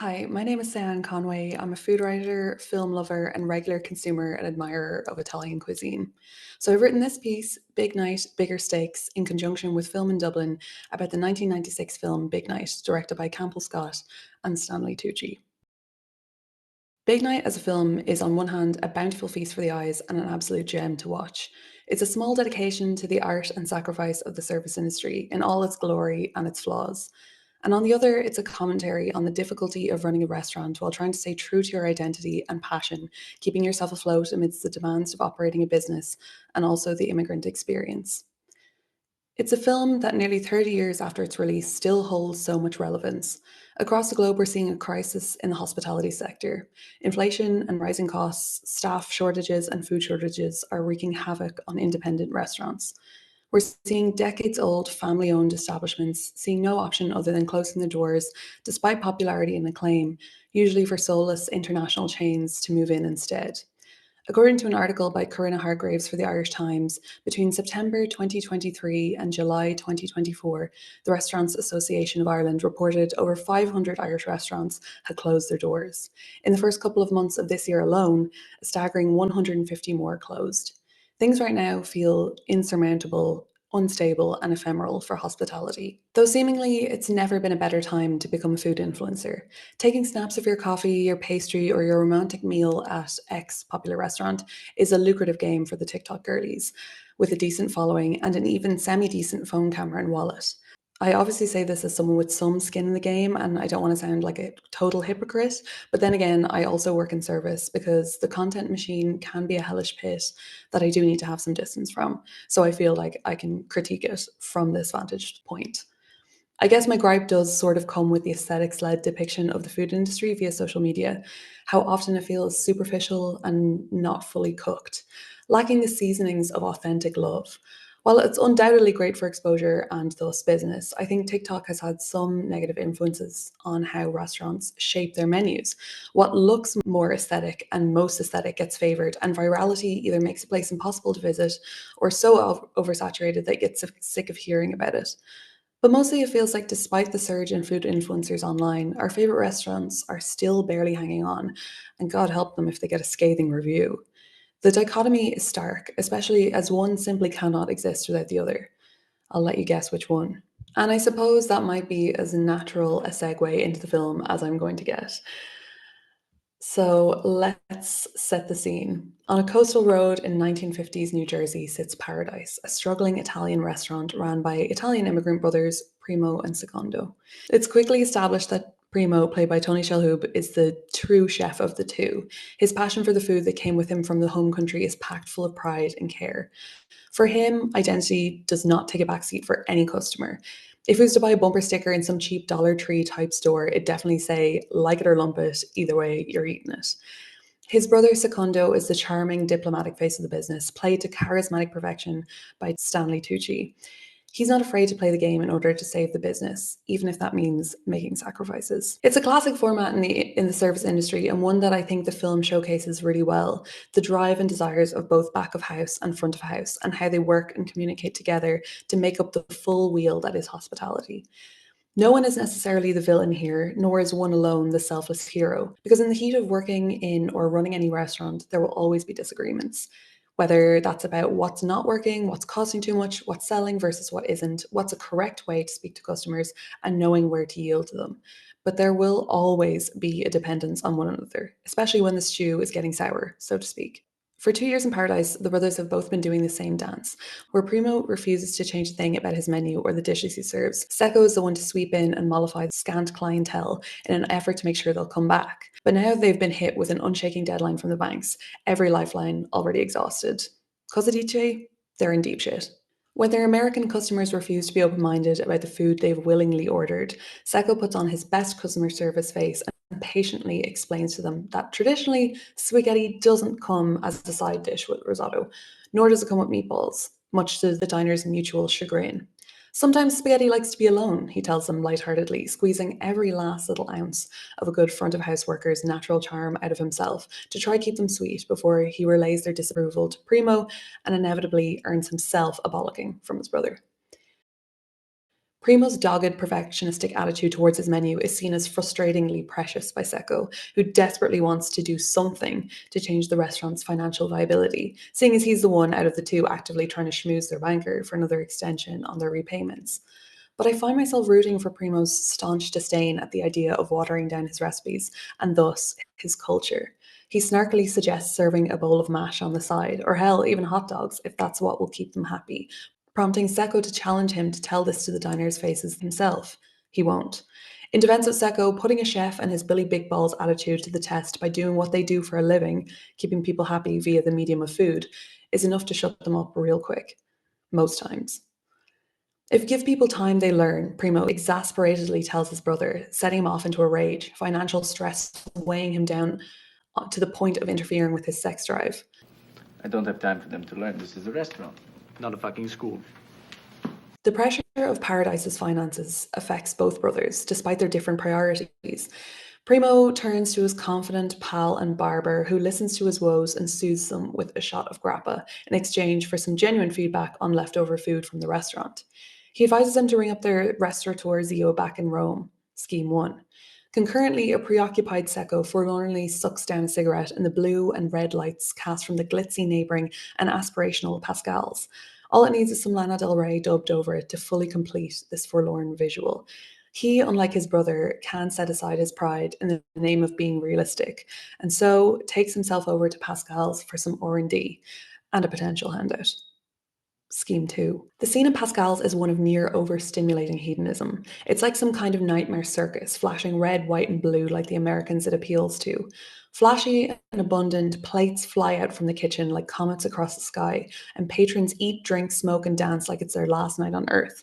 Hi, my name is Sian Conway. I'm a food writer, film lover, and regular consumer and admirer of Italian cuisine. So I've written this piece, Big Night, Bigger Stakes, in conjunction with Film in Dublin about the 1996 film Big Night, directed by Campbell Scott and Stanley Tucci. Big Night as a film is, on one hand, a bountiful feast for the eyes and an absolute gem to watch. It's a small dedication to the art and sacrifice of the service industry in all its glory and its flaws. And on the other, it's a commentary on the difficulty of running a restaurant while trying to stay true to your identity and passion, keeping yourself afloat amidst the demands of operating a business and also the immigrant experience. It's a film that nearly 30 years after its release still holds so much relevance. Across the globe, we're seeing a crisis in the hospitality sector. Inflation and rising costs, staff shortages, and food shortages are wreaking havoc on independent restaurants. We're seeing decades old family owned establishments seeing no option other than closing their doors, despite popularity and acclaim, usually for soulless international chains to move in instead. According to an article by Corinna Hargraves for the Irish Times, between September 2023 and July 2024, the Restaurants Association of Ireland reported over 500 Irish restaurants had closed their doors. In the first couple of months of this year alone, a staggering 150 more closed. Things right now feel insurmountable, unstable, and ephemeral for hospitality. Though seemingly it's never been a better time to become a food influencer. Taking snaps of your coffee, your pastry, or your romantic meal at X popular restaurant is a lucrative game for the TikTok girlies, with a decent following and an even semi decent phone camera and wallet. I obviously say this as someone with some skin in the game, and I don't want to sound like a total hypocrite. But then again, I also work in service because the content machine can be a hellish pit that I do need to have some distance from. So I feel like I can critique it from this vantage point. I guess my gripe does sort of come with the aesthetics led depiction of the food industry via social media, how often it feels superficial and not fully cooked, lacking the seasonings of authentic love. While it's undoubtedly great for exposure and thus business, I think TikTok has had some negative influences on how restaurants shape their menus. What looks more aesthetic and most aesthetic gets favored, and virality either makes a place impossible to visit or so oversaturated that you get sick of hearing about it. But mostly it feels like despite the surge in food influencers online, our favorite restaurants are still barely hanging on, and God help them if they get a scathing review. The dichotomy is stark, especially as one simply cannot exist without the other. I'll let you guess which one. And I suppose that might be as natural a segue into the film as I'm going to get. So let's set the scene. On a coastal road in 1950s New Jersey sits Paradise, a struggling Italian restaurant run by Italian immigrant brothers Primo and Secondo. It's quickly established that Primo, played by Tony Shalhoub, is the true chef of the two. His passion for the food that came with him from the home country is packed full of pride and care. For him, identity does not take a backseat for any customer. If he was to buy a bumper sticker in some cheap Dollar Tree type store, it'd definitely say, like it or lump it, either way, you're eating it. His brother Secondo is the charming diplomatic face of the business, played to charismatic perfection by Stanley Tucci. He's not afraid to play the game in order to save the business, even if that means making sacrifices. It's a classic format in the service industry, and one that I think the film showcases really well: the drive and desires of both back of house and front of house, and how they work and communicate together to make up the full wheel that is hospitality. No one is necessarily the villain here, nor is one alone the selfless hero, because in the heat of working in or running any restaurant, there will always be disagreements. Whether that's about what's not working, what's costing too much, what's selling versus what isn't, what's a correct way to speak to customers, and knowing where to yield to them. But there will always be a dependence on one another, especially when the stew is getting sour, so to speak. For 2 years in Paradise, the brothers have both been doing the same dance, where Primo refuses to change a thing about his menu or the dishes he serves. Secco is the one to sweep in and mollify the scant clientele in an effort to make sure they'll come back. But now they've been hit with an unshaking deadline from the banks, every lifeline already exhausted. Cosa dice? They're in deep shit. When their American customers refuse to be open minded about the food they've willingly ordered, Secco puts on his best customer service face and patiently explains to them that traditionally, spaghetti doesn't come as a side dish with risotto, nor does it come with meatballs, much to the diner's mutual chagrin. Sometimes spaghetti likes to be alone, he tells them lightheartedly, squeezing every last little ounce of a good front of house worker's natural charm out of himself to try keep them sweet before he relays their disapproval to Primo and inevitably earns himself a bollocking from his brother. Primo's dogged perfectionistic attitude towards his menu is seen as frustratingly precious by Secco, who desperately wants to do something to change the restaurant's financial viability, seeing as he's the one out of the two actively trying to schmooze their banker for another extension on their repayments. But I find myself rooting for Primo's staunch disdain at the idea of watering down his recipes, and thus his culture. He snarkily suggests serving a bowl of mash on the side, or hell, even hot dogs, if that's what will keep them happy, prompting Secco to challenge him to tell this to the diner's faces himself. He won't. In defense of Secco, putting a chef and his Billy Big Balls attitude to the test by doing what they do for a living, keeping people happy via the medium of food, is enough to shut them up real quick. Most times. If give people time, they learn, Primo exasperatedly tells his brother, setting him off into a rage, financial stress weighing him down to the point of interfering with his sex drive. I don't have time for them to learn. This is a restaurant, not a fucking school. The pressure of Paradise's finances affects both brothers, despite their different priorities. Primo turns to his confident pal and barber, who listens to his woes and soothes them with a shot of grappa in exchange for some genuine feedback on leftover food from the restaurant. He advises them to ring up their restaurateur Zio back in Rome, Scheme 1. Concurrently, a preoccupied Secco forlornly sucks down a cigarette in the blue and red lights cast from the glitzy neighbouring and aspirational Pascal's. All it needs is some Lana Del Rey dubbed over it to fully complete this forlorn visual. He, unlike his brother, can set aside his pride in the name of being realistic, and so takes himself over to Pascal's for some R&D and a potential handout. Scheme 2. The scene in Pascal's is one of near overstimulating hedonism. It's like some kind of nightmare circus, flashing red, white, and blue like the Americans it appeals to. Flashy and abundant, plates fly out from the kitchen like comets across the sky, and patrons eat, drink, smoke, and dance like it's their last night on Earth.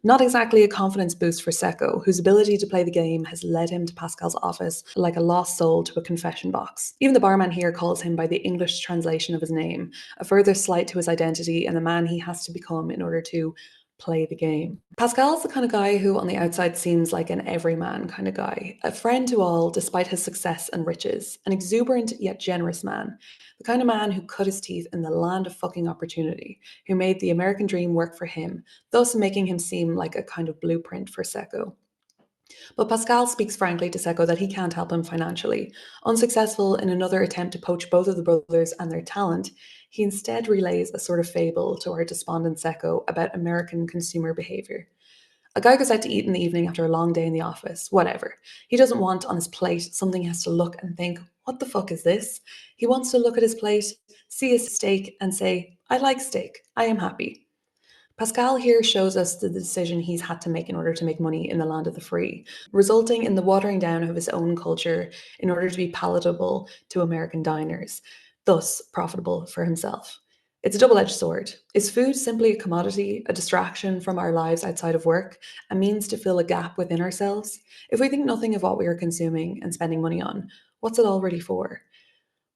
Not exactly a confidence boost for Secco, whose ability to play the game has led him to Pascal's office like a lost soul to a confession box. Even the barman here calls him by the English translation of his name, a further slight to his identity and the man he has to become in order to play the game. Pascal's the kind of guy who on the outside seems like an everyman kind of guy, a friend to all despite his success and riches, an exuberant yet generous man, the kind of man who cut his teeth in the land of fucking opportunity, who made the American dream work for him, thus making him seem like a kind of blueprint for Secco. But Pascal speaks frankly to Secco that he can't help him financially. Unsuccessful in another attempt to poach both of the brothers and their talent, he instead relays a sort of fable to our despondent Secco about American consumer behavior. A guy goes out to eat in the evening after a long day in the office, whatever. He doesn't want on his plate something he has to look and think, what the fuck is this? He wants to look at his plate, see a steak, and say, I like steak, I am happy. Pascal here shows us the decision he's had to make in order to make money in the land of the free, resulting in the watering down of his own culture in order to be palatable to American diners, thus profitable for himself. It's a double-edged sword. Is food simply a commodity, a distraction from our lives outside of work, a means to fill a gap within ourselves? If we think nothing of what we are consuming and spending money on, what's it all really for?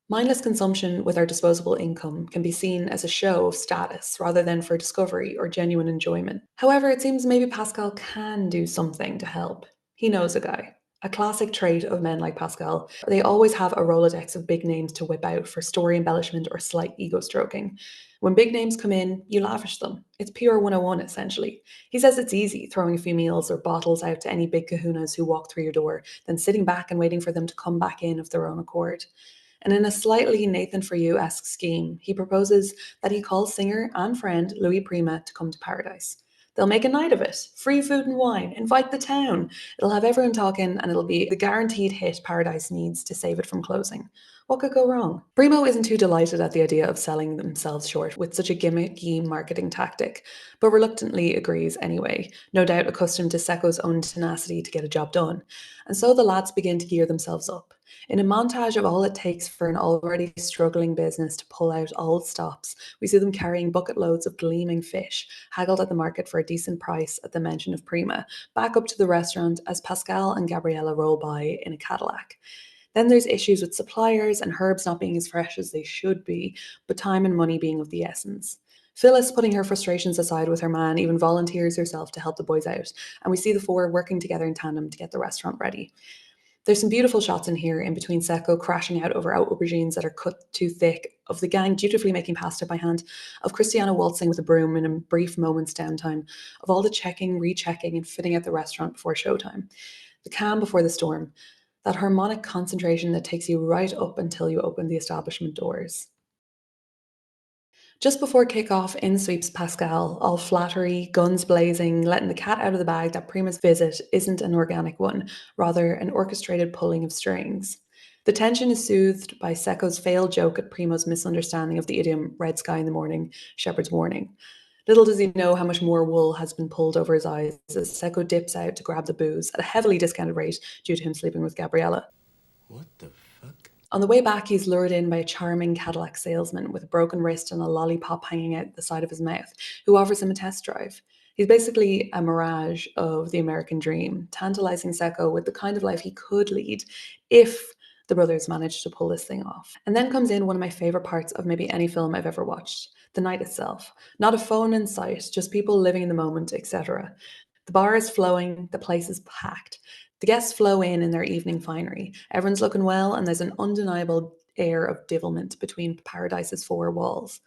Mindless consumption with our disposable income can be seen as a show of status rather than for discovery or genuine enjoyment. However, it seems maybe Pascal can do something to help. He knows a guy. A classic trait of men like Pascal, they always have a Rolodex of big names to whip out for story embellishment or slight ego stroking. When big names come in, you lavish them. It's PR 101 essentially. He says it's easy throwing a few meals or bottles out to any big kahunas who walk through your door, then sitting back and waiting for them to come back in of their own accord. And in a slightly Nathan for You-esque scheme, he proposes that he calls singer and friend Louis Prima to come to Paradise. They'll make a night of it. Free food and wine. Invite the town. It'll have everyone talking and it'll be the guaranteed hit Paradise needs to save it from closing. What could go wrong? Primo isn't too delighted at the idea of selling themselves short with such a gimmicky marketing tactic, but reluctantly agrees anyway, no doubt accustomed to Secco's own tenacity to get a job done. And so the lads begin to gear themselves up. In a montage of all it takes for an already struggling business to pull out all stops, we see them carrying bucket loads of gleaming fish, haggled at the market for a decent price at the mention of Prima, back up to the restaurant as Pascal and Gabriella roll by in a Cadillac. Then there's issues with suppliers and herbs not being as fresh as they should be, but time and money being of the essence. Phyllis, putting her frustrations aside with her man, even volunteers herself to help the boys out, and we see the four working together in tandem to get the restaurant ready. There's some beautiful shots in here in between Secco crashing out over aubergines that are cut too thick, of the gang dutifully making pasta by hand, of Cristiano waltzing with a broom in a brief moment's downtime, of all the checking, rechecking, and fitting out the restaurant before showtime. The calm before the storm, that harmonic concentration that takes you right up until you open the establishment doors. Just before kick-off, in sweeps Pascal, all flattery, guns blazing, letting the cat out of the bag that Prima's visit isn't an organic one, rather an orchestrated pulling of strings. The tension is soothed by Secco's failed joke at Primo's misunderstanding of the idiom red sky in the morning, shepherd's warning. Little does he know how much more wool has been pulled over his eyes as Secco dips out to grab the booze at a heavily discounted rate due to him sleeping with Gabriella. What the fuck? On the way back, he's lured in by a charming Cadillac salesman with a broken wrist and a lollipop hanging out the side of his mouth, who offers him a test drive. He's basically a mirage of the American dream, tantalizing Secco with the kind of life he could lead if the brothers managed to pull this thing off. And then comes in one of my favorite parts of maybe any film I've ever watched, the night itself. Not a phone in sight, just people living in the moment, etc. The bar is flowing, the place is packed. The guests flow in their evening finery. Everyone's looking well, and there's an undeniable air of divilment between Paradise's four walls.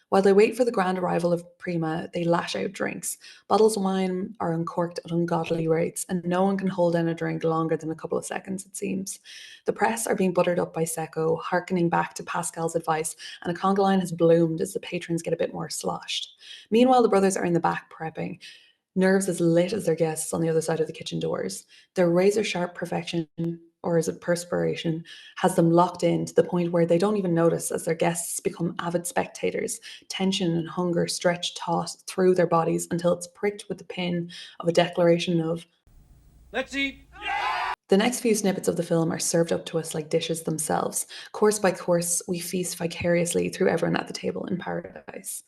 While they wait for the grand arrival of Prima, they lash out drinks. Bottles of wine are uncorked at ungodly rates, and no one can hold down a drink longer than a couple of seconds, it seems. The press are being buttered up by Secco, hearkening back to Pascal's advice, and a conga line has bloomed as the patrons get a bit more sloshed. Meanwhile, the brothers are in the back prepping, nerves as lit as their guests on the other side of the kitchen doors. Their razor sharp perfection, or is it perspiration, has them locked in to the point where they don't even notice as their guests become avid spectators. Tension and hunger stretch taut through their bodies until it's pricked with the pin of a declaration of, Let's eat! the next few snippets of the film are served up to us like dishes themselves. Course by course, we feast vicariously through everyone at the table in paradise.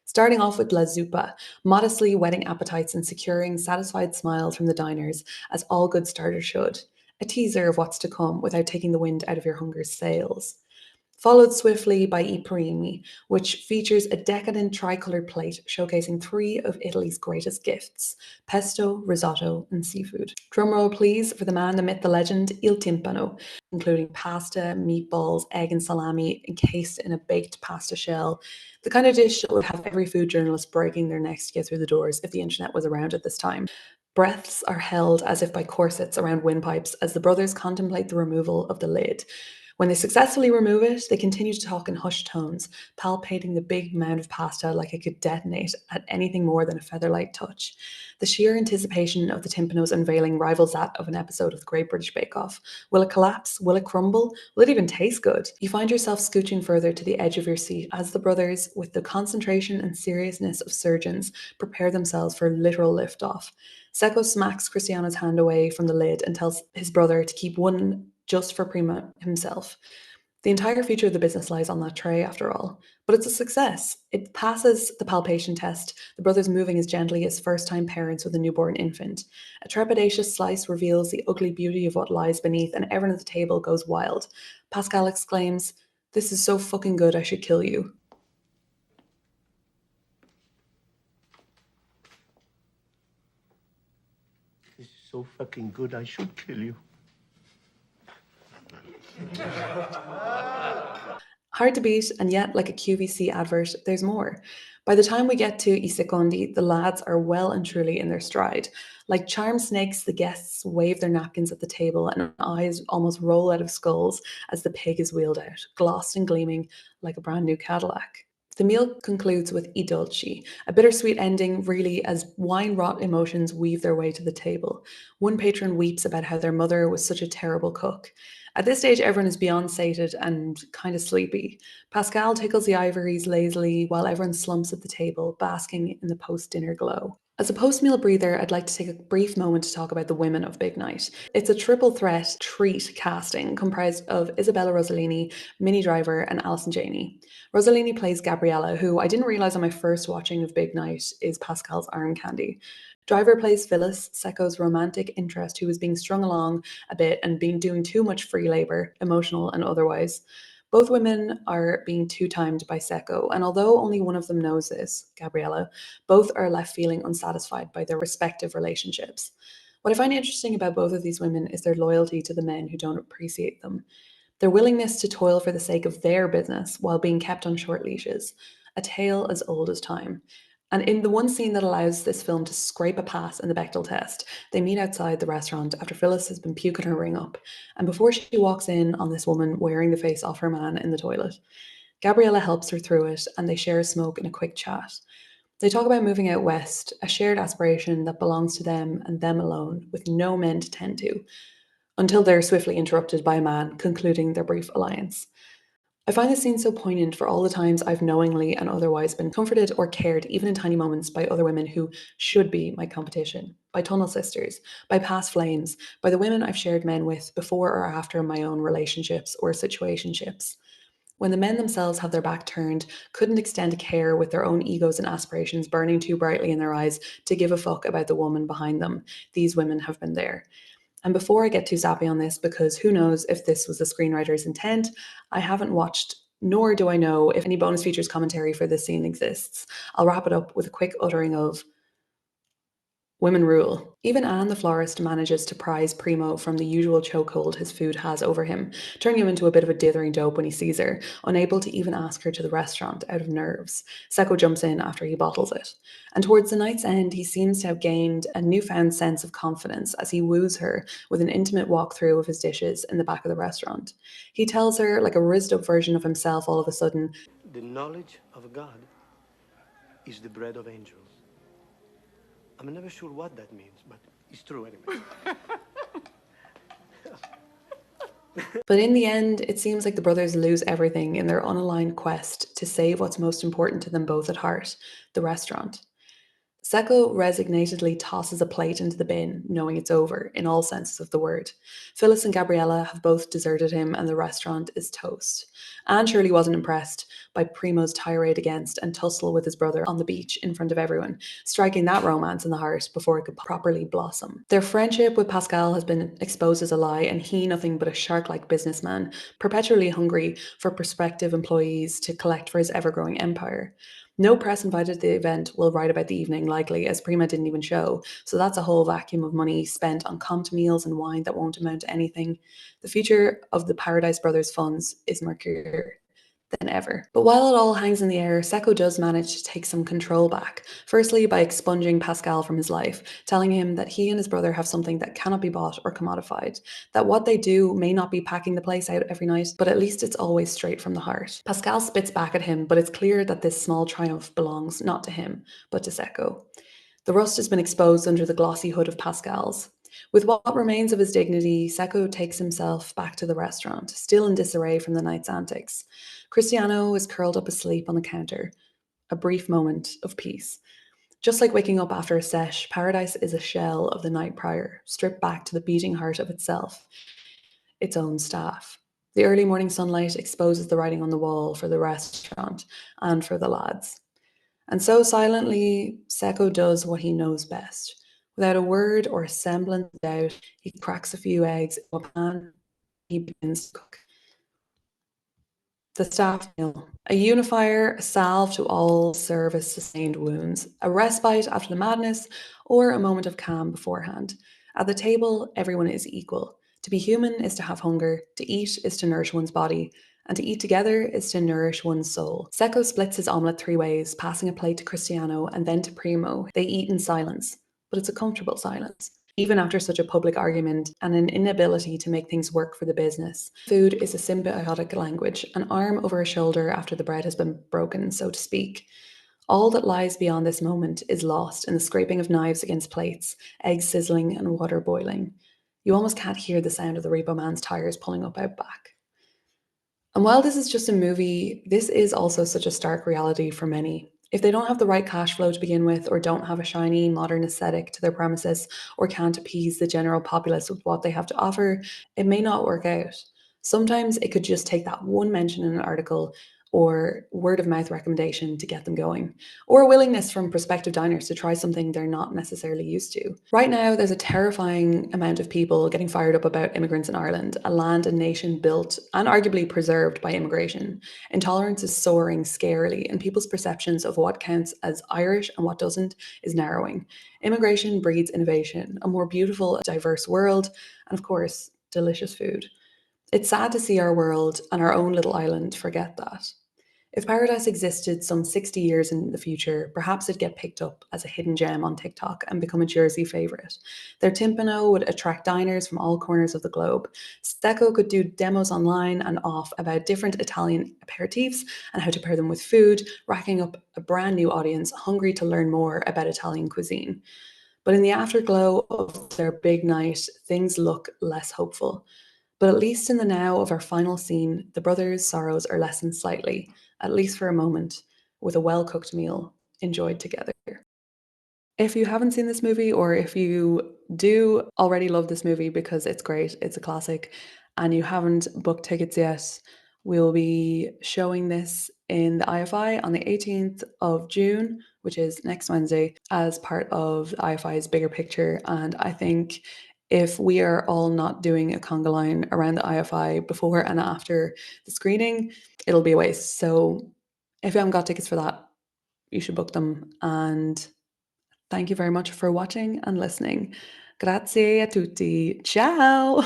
Starting off with La Zupa, modestly whetting appetites and securing satisfied smiles from the diners, as all good starters should. A teaser of what's to come without taking the wind out of your hunger's sails. Followed swiftly by I Primi, which features a decadent tricolored plate showcasing three of Italy's greatest gifts: pesto, risotto, and seafood. Drumroll please for the man, the myth, the legend, Il Timpano, including pasta, meatballs, egg and salami encased in a baked pasta shell. The kind of dish that would have every food journalist breaking their necks to get through the doors if the internet was around at this time. Breaths are held as if by corsets around windpipes as the brothers contemplate the removal of the lid. When they successfully remove it, they continue to talk in hushed tones, palpating the big mound of pasta like it could detonate at anything more than a featherlight touch. The sheer anticipation of the Timpano's unveiling rivals that of an episode of the Great British Bake Off. Will it collapse? Will it crumble? Will it even taste good? You find yourself scooching further to the edge of your seat as the brothers, with the concentration and seriousness of surgeons, prepare themselves for literal liftoff. Secco smacks Cristiano's hand away from the lid and tells his brother to keep one just for Prima himself. The entire future of the business lies on that tray, after all. But it's a success. It passes the palpation test, the brothers moving as gently as first-time parents with a newborn infant. A trepidatious slice reveals the ugly beauty of what lies beneath, and everyone at the table goes wild. Pascal exclaims, "This is so fucking good, I should kill you." This is so fucking good, I should kill you. Hard to beat, and yet, like a QVC advert, there's more. By the time we get to I Secondi, the lads are well and truly in their stride. Like charmed snakes, the guests wave their napkins at the table, and eyes almost roll out of skulls as the pig is wheeled out, glossed and gleaming like a brand new Cadillac. The meal concludes with I Dolci, a bittersweet ending, really, as wine-wrought emotions weave their way to the table. One patron weeps about how their mother was such a terrible cook. At this stage, everyone is beyond sated and kind of sleepy. Pascal tickles the ivories lazily while everyone slumps at the table, basking in the post-dinner glow. As a post-meal breather, I'd like to take a brief moment to talk about the women of Big Night. It's a triple threat treat casting comprised of Isabella Rossellini, Minnie Driver, and Alison Janney. Rossellini plays Gabriella, who I didn't realize on my first watching of Big Night is Pascal's arm candy. Driver plays Phyllis, Secco's romantic interest, who is being strung along a bit and being doing too much free labor, emotional and otherwise. Both women are being two-timed by Secco, and although only one of them knows this, Gabriella, both are left feeling unsatisfied by their respective relationships. What I find interesting about both of these women is their loyalty to the men who don't appreciate them. Their willingness to toil for the sake of their business while being kept on short leashes, a tale as old as time. And in the one scene that allows this film to scrape a pass in the Bechdel test, they meet outside the restaurant after Phyllis has been puking her ring up, and before she walks in on this woman wearing the face off her man in the toilet. Gabriella helps her through it, and they share a smoke and a quick chat. They talk about moving out west, a shared aspiration that belongs to them and them alone, with no men to tend to, until they're swiftly interrupted by a man, concluding their brief alliance. I find this scene so poignant for all the times I've knowingly and otherwise been comforted or cared, even in tiny moments, by other women who should be my competition, by tunnel sisters, by past flames, by the women I've shared men with before or after my own relationships or situationships. When the men themselves have their back turned, couldn't extend a care with their own egos and aspirations burning too brightly in their eyes to give a fuck about the woman behind them, these women have been there. And before I get too sappy on this, because who knows if this was the screenwriter's intent, I haven't watched, nor do I know if any bonus features commentary for this scene exists. I'll wrap it up with a quick uttering of women rule. Even Anne the florist manages to prise Primo from the usual chokehold his food has over him, turning him into a bit of a dithering dope when he sees her, unable to even ask her to the restaurant out of nerves. Seko jumps in after he bottles it. And towards the night's end, he seems to have gained a newfound sense of confidence as he woos her with an intimate walkthrough of his dishes in the back of the restaurant. He tells her, like a rizzed up version of himself all of a sudden, The knowledge of God is the bread of angels. I'm never sure what that means, but it's true anyway. but in the end, it seems like the brothers lose everything in their unaligned quest to save what's most important to them both at heart, the restaurant. Seko resignatedly tosses a plate into the bin, knowing it's over, in all senses of the word. Phyllis and Gabriella have both deserted him, and the restaurant is toast. Anne surely wasn't impressed by Primo's tirade against and tussle with his brother on the beach in front of everyone, striking that romance in the heart before it could properly blossom. Their friendship with Pascal has been exposed as a lie, and he, nothing but a shark-like businessman, perpetually hungry for prospective employees to collect for his ever-growing empire. No press invited to the event will write about the evening, likely, as Prima didn't even show, so that's a whole vacuum of money spent on comped meals and wine that won't amount to anything. The future of the Paradise Brothers funds is murkier than ever. But while it all hangs in the air, Seko does manage to take some control back. Firstly, by expunging Pascal from his life, telling him that he and his brother have something that cannot be bought or commodified, that what they do may not be packing the place out every night, but at least it's always straight from the heart. Pascal spits back at him, but it's clear that this small triumph belongs not to him, but to Seko. The rust has been exposed under the glossy hood of Pascal's. With what remains of his dignity, Seko takes himself back to the restaurant, still in disarray from the night's antics. Cristiano is curled up asleep on the counter. A brief moment of peace. Just like waking up after a sesh, Paradise is a shell of the night prior, stripped back to the beating heart of itself, its own staff. The early morning sunlight exposes the writing on the wall for the restaurant and for the lads. And so silently, Seko does what he knows best. Without a word or a semblance of doubt, he cracks a few eggs in a pan. He begins to cook. The staff meal. A unifier, a salve to all service-sustained wounds, a respite after the madness, or a moment of calm beforehand. At the table, everyone is equal. To be human is to have hunger, to eat is to nourish one's body, and to eat together is to nourish one's soul. Seko splits his omelette 3 ways, passing a plate to Cristiano and then to Primo. They eat in silence, but it's a comfortable silence. Even after such a public argument and an inability to make things work for the business. Food is a symbiotic language, an arm over a shoulder after the bread has been broken, so to speak. All that lies beyond this moment is lost in the scraping of knives against plates, eggs sizzling and water boiling. You almost can't hear the sound of the repo man's tires pulling up out back. And while this is just a movie, this is also such a stark reality for many. If they don't have the right cash flow to begin with, or don't have a shiny, modern aesthetic to their premises, or can't appease the general populace with what they have to offer, it may not work out. Sometimes it could just take that one mention in an article or word of mouth recommendation to get them going, or a willingness from prospective diners to try something they're not necessarily used to. Right now, there's a terrifying amount of people getting fired up about immigrants in Ireland, a land and nation built and arguably preserved by immigration. Intolerance is soaring scarily, and people's perceptions of what counts as Irish and what doesn't is narrowing. Immigration breeds innovation, a more beautiful, diverse world, and of course, delicious food. It's sad to see our world and our own little island forget that. If Paradise existed some 60 years in the future, perhaps it'd get picked up as a hidden gem on TikTok and become a Jersey favourite. Their timpano would attract diners from all corners of the globe. Stecco could do demos online and off about different Italian aperitifs and how to pair them with food, racking up a brand new audience hungry to learn more about Italian cuisine. But in the afterglow of their big night, things look less hopeful. But at least in the now of our final scene, the brothers' sorrows are lessened slightly, at least for a moment, with a well cooked meal enjoyed together. If you haven't seen this movie, or if you do already love this movie because it's great, it's a classic, and you haven't booked tickets yet, we'll be showing this in the IFI on the 18th of June, which is next Wednesday, as part of the IFI's bigger picture. And I think if we are all not doing a conga line around the IFI before and after the screening, it'll be a waste. So if you haven't got tickets for that, you should book them. And thank you very much for watching and listening. Grazie a tutti. Ciao.